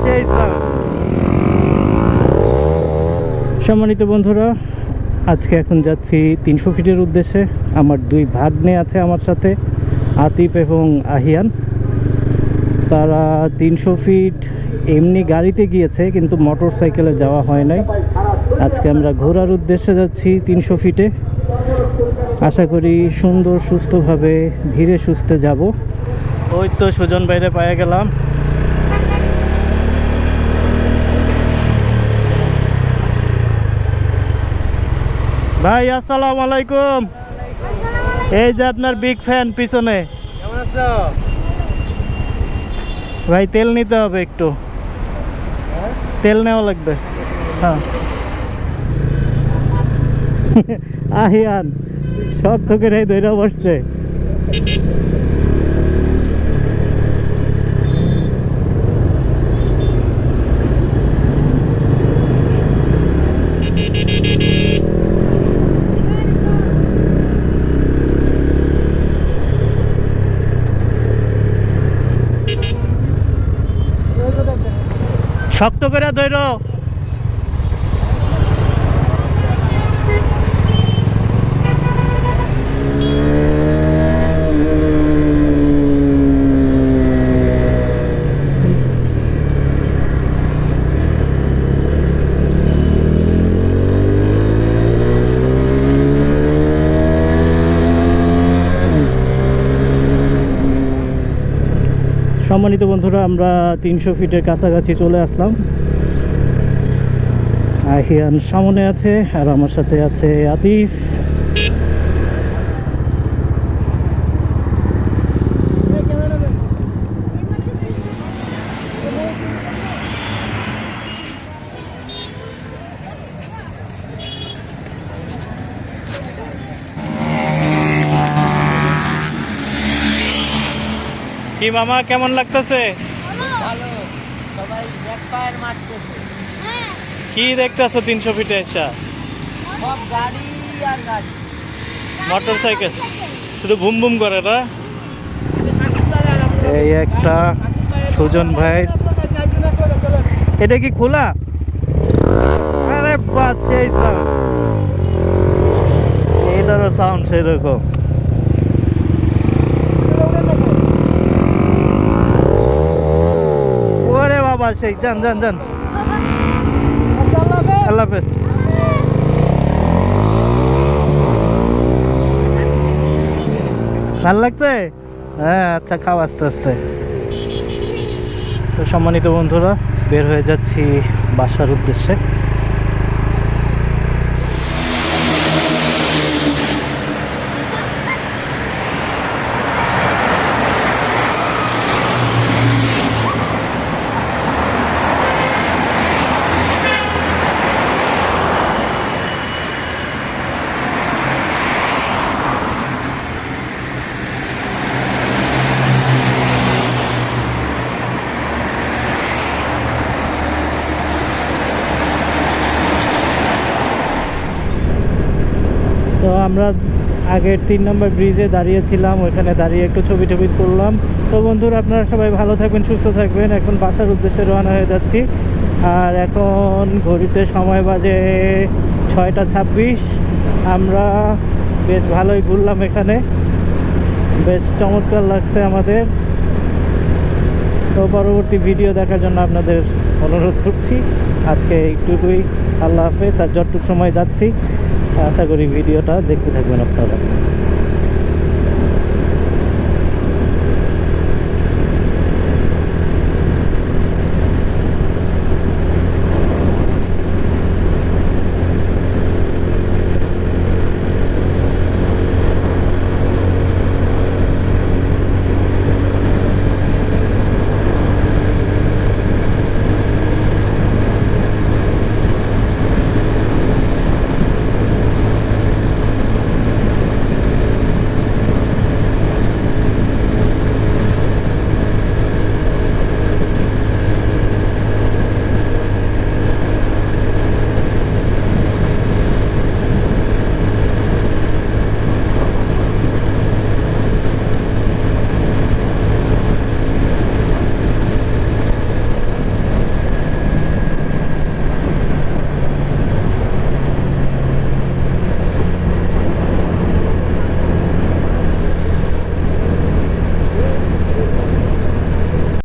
সেই সম্মানিত বন্ধুরা, আজকে এখন যাচ্ছি 300 ফিটের উদ্দেশ্যে। আমার দুই ভাগ্নে আছে আমার সাথে, আতিফ এবং আহিয়ান। তারা 300 ফিট এমনি গাড়িতে গিয়েছে, কিন্তু মোটর সাইকেলে যাওয়া হয় নাই। আজকে আমরা ঘোরার উদ্দেশ্যে যাচ্ছি 300 ফিটে। আশা করি সুন্দর সুস্থভাবে ধীরে সুস্থে যাব। ওই তো সুজন বাইরে পায়ে গেলাম। ভাই আসসালামু আলাইকুম। এই যে আপনার বিগ ফ্যান পিছনে। কেমন আছো ভাই তেল নিতে হবে, একটু তেল নেওয়া লাগবে। হ্যাঁ আহিয়ান শক্ত করে ধরে বসছে। শক্ত করে ধরো। সম্মানিত বন্ধুরা, আমরা 300 ফিটের কাছাকাছি চলে আসলাম। আহিয়ান সামনে আছে আর আমার সাথে আছে আতিফ। কি মামা, কেমন লাগতেছে? ভালো, সবাই ব্যাক ফায়ার মারতেছে। কি দেখতেছো 300 ফিটে এসা? সব গাড়ি আর গাড়ি, মোটর সাইকেল শুধু বুম বুম করে না। এই একটা সুজন ভাই, এটা কি খোলা? আরে বাস, সেই সাউন্ড, এই ধরো সাউন্ড সেরকম। ওরে বাবা, সেই যান যান যান। আল্লাহ হাফেজ। ভাল লাগছে? হ্যাঁ আচ্ছা, খাও আস্তে আস্তে। তো সম্মানিত বন্ধুরা, বের হয়ে যাচ্ছি বাসার উদ্দেশ্যে। তো আমরা আগের 3 নম্বর ব্রিজে দাঁড়িয়েছিলাম, ওইখানে দাঁড়িয়ে একটু ছবি টবি করলাম। তো বন্ধুরা, আপনারা সবাই ভালো থাকবেন, সুস্থ থাকবেন। এখন বাসার উদ্দেশ্যে রওনা হয়ে যাচ্ছি। আর এখন ঘড়িতে সময় বাজে 6টা 26। আমরা বেশ ভালোই ঘুরলাম এখানে, বেশ চমৎকার লাগছে আমাদের। তো পরবর্তী ভিডিও দেখার জন্য আপনাদের অনুরোধ করছি। আজকে এইটুকুই, আল্লাহ হাফেজ। আর যতটুকু সময় যাচ্ছি, আশা করি ভিডিওটা দেখতে থাকবেন আপনারা।